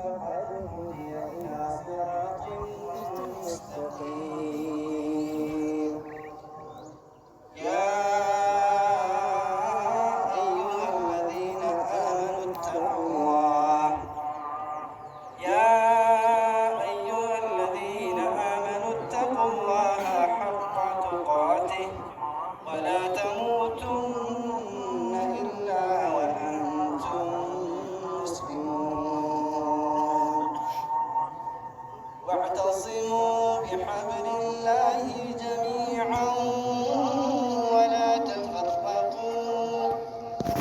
فقد هدي إلى صراط مستقيم. ولا تموتن إلا وأنتم مسلمون واعتصموا بحبل الله جميعا ولا تفرقوا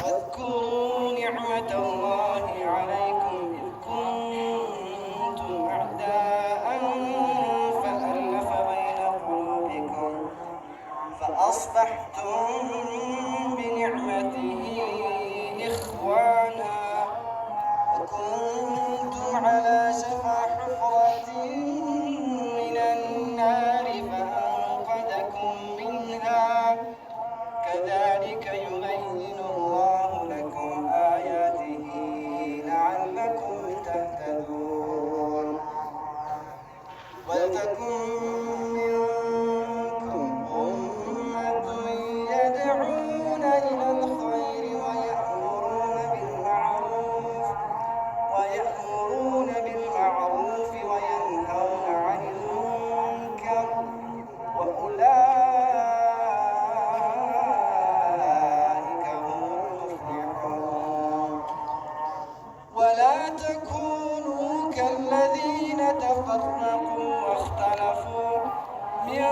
واذكروا نعمة الله عليكم إذ كنتم أعداء فألف بين قلوبكم فأصبحتم بنعمته إخوانا وكنتم على شفا حفرة من النار فأنقذكم منها كذلك يبين الله لكم آياته لعلكم تهتدون ولتكن تفرقوا واختلفوا من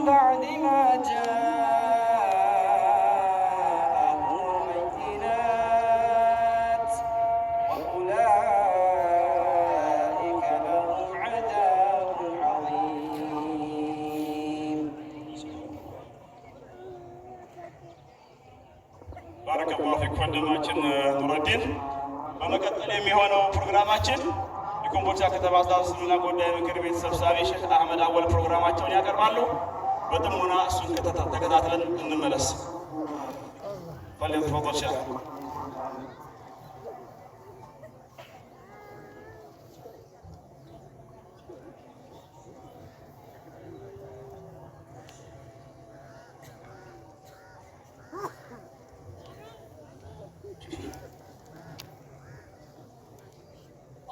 بعد ما جاءهم البينات وأولئك لهم عذاب عظيم. بارك الله فيك ወንድማችን ኑረዲን። በመቀጠል የሚሆነው ፕሮግራማችን የኮምቦልቻ ከተማ እስልምና ጉዳይ ምክር ቤት ሰብሳቢ ሼህ አህመድ አወል ፕሮግራማቸውን ያቀርባሉ። በጥሞና እሱን ተከታትለን እንመለስ። ፈለተፈضل ሼህ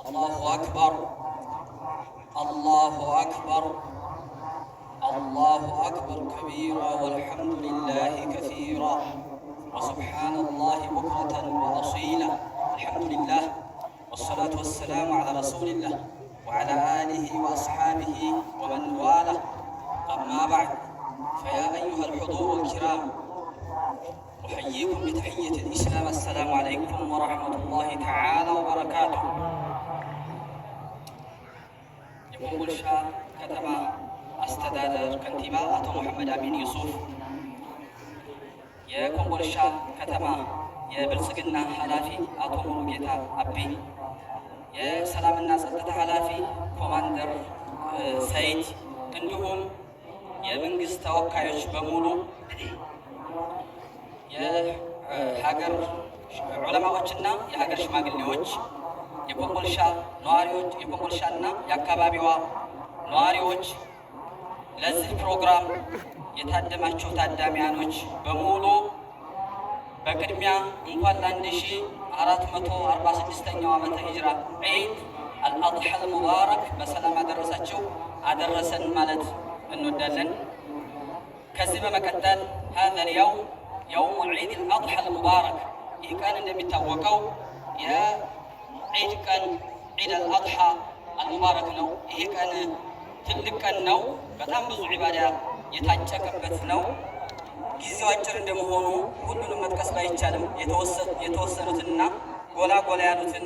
الله أكبر الله أكبر الله أكبر كبيرا والحمد لله كثيرا وسبحان الله بكرة وأصيلا. الحمد لله والصلاة والسلام على رسول الله وعلى آله وأصحابه ومن والاه. أما بعد فيا أيها الحضور الكرام أحييكم بتحية الإسلام. السلام عليكم ورحمة الله تعالى وبركاته. የኮምቦልቻ ከተማ አስተዳደር ከንቲባ አቶ መሐመድ አሚን ዩሱፍ፣ የኮምቦልቻ ከተማ የብልጽግና ኃላፊ አቶ ሙሉጌታ አቤ፣ የሰላምና ጸጥታ ኃላፊ ኮማንደር ሰይድ፣ እንዲሁም የመንግስት ተወካዮች በሙሉ፣ የሀገር ዑለማዎችና የሀገር ሽማግሌዎች፣ የኮምቦልቻ ነዋሪዎች፣ የኮምቦልቻና የአካባቢዋ ነዋሪዎች፣ ለዚህ ፕሮግራም የታደማችሁ ታዳሚያኖች በሙሉ በቅድሚያ እንኳን ለ1446ኛው ዓመተ ሂጅራ ዒድ አልአድሓ አልሙባረክ በሰላም አደረሳችሁ አደረሰን ማለት እንወዳለን። ከዚህ በመቀጠል هذا اليوم يوم عيد الأضحى المبارك። ይህ ቀን እንደሚታወቀው የዒድ ቀን ዒድ አልአድሓ አልሙባረክ ነው። ይህ ቀን ትልቅ ቀን ነው። በጣም ብዙ ዒባዳ የታጨቀበት ነው። ጊዜው አጭር እንደመሆኑ ሁሉንም መጥቀስ ባይቻልም የተወሰኑትንና ጎላ ጎላ ያሉትን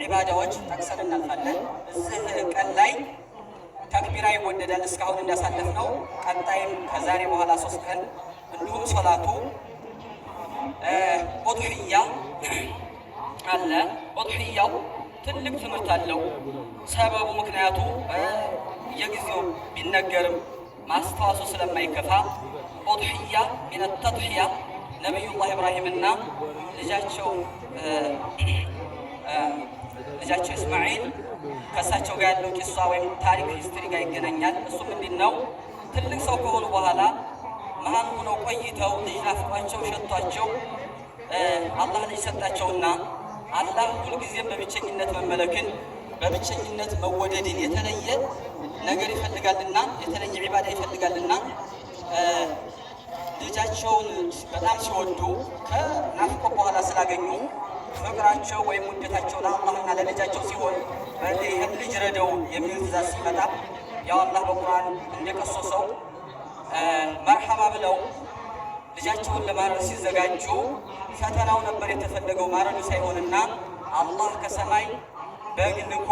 ዒባዳዎች ጠቅሰን እናልፋለን። እዚህ ቀን ላይ ተክቢራ ይወደዳል እስካሁን እንዳሳለፍ ነው። ቀጣይም ከዛሬ በኋላ 3 ቀን እንዲሁም ሶላቱ ኡድሕያ አለ። ኡድሕያው ትልቅ ትምህርት አለው። ሰበቡ ምክንያቱ የጊዜው ቢነገርም ማስተዋሱ ስለማይከፋ ኡድሕያ ሚነ ተድሕያ ነቢዩላህ ኢብራሂምና ልጃቸው ልጃቸው እስማኤል ከእሳቸው ጋር ያለው ቂሷ ወይም ታሪክ ሂስትሪ ጋር ይገናኛል። እሱ ምንድን ነው? ትልቅ ሰው ከሆኑ በኋላ መሀል ሆነው ቆይተው ልጅ ናፍቋቸው ሸቷቸው አላህ ልጅ ሰጣቸውና አላህ ሁልጊዜም በብቸኝነት መመለክን በብቸኝነት መወደድን የተለየ ነገር ይፈልጋልና የተለየ ዒባዳ ይፈልጋልና ልጃቸውን በጣም ሲወዱ ከናፍቆ በኋላ ስላገኙ ፍቅራቸው ወይም ውደታቸው ለአላህና ለልጃቸው ሲሆን ይህም ልጅ ረደው የሚል ትእዛዝ ሲመጣ ያው አላህ በቁርአን እንደቀሰሰው መርሐባ ብለው ልጃቸውን ለማረድ ሲዘጋጁ ፈተናው ነበር የተፈለገው ማረዱ ሳይሆንና አላህ ከሰማይ በግ ልኮ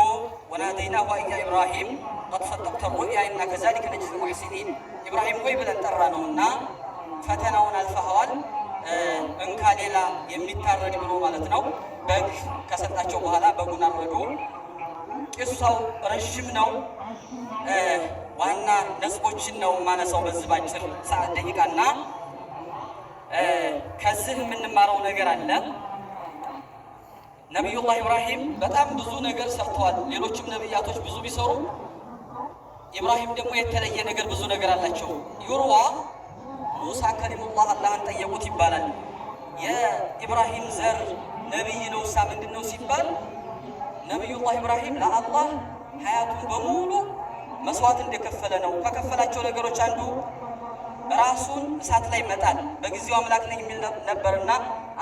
ወናደይናሁ ያ ኢብራሂም ቀድ ሰደቅተ ሩእያ ኢና ከዛሊከ ነጅዚ ልሙሕሲኒን ኢብራሂም ሆይ ብለን ጠራ ነውና ፈተናውን አልፈኸዋል እንካ ሌላ የሚታረድ ብሎ ማለት ነው። በግ ከሰጣቸው በኋላ በጉን አረዱ። ቂሳው ረዥም ነው። ዋና ነጥቦችን ነው ማነሳው በዚህ ባጭር ሰዓት ደቂቃና ከዚህ የምንማረው ነገር አለ። ነቢዩላህ ኢብራሂም በጣም ብዙ ነገር ሰርተዋል። ሌሎችም ነቢያቶች ብዙ ቢሰሩ ኢብራሂም ደግሞ የተለየ ነገር ብዙ ነገር አላቸው። ዩርዋ ሙሳ ከሊሙላህ አላህን ጠየቁት ይባላል። የኢብራሂም ዘር ነቢይ ነው እሳ ምንድን ነው ሲባል ነቢዩላህ ኢብራሂም ለአላህ ሀያቱን በሙሉ መስዋዕት እንደከፈለ ነው። ከከፈላቸው ነገሮች አንዱ ራሱን እሳት ላይ መጣል። በጊዜው አምላክ ነኝ የሚል ነበርና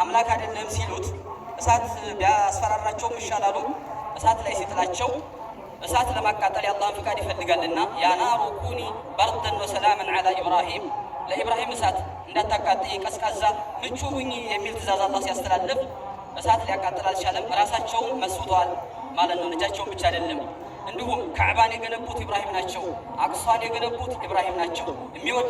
አምላክ አይደለም ሲሉት እሳት ቢያስፈራራቸውም ይሻላሉ። እሳት ላይ ሲጥላቸው እሳት ለማቃጠል የአላህን ፍቃድ ይፈልጋልና ያ ናሩ ኩኒ በርደን ወሰላመን ዐላ ኢብራሂም ለኢብራሂም እሳት እንዳታቃጥይ ቀዝቃዛ ምቹ ሁኚ የሚል ትእዛዝ አላህ ሲያስተላልፍ እሳት ሊያቃጥል አልቻለም። ራሳቸውን መስውተዋል ማለት ነው። ልጃቸውን ብቻ አይደለም። እንዲሁም ካዕባን የገነቡት ኢብራሂም ናቸው። አቅሷን የገነቡት ኢብራሂም ናቸው። የሚወዱ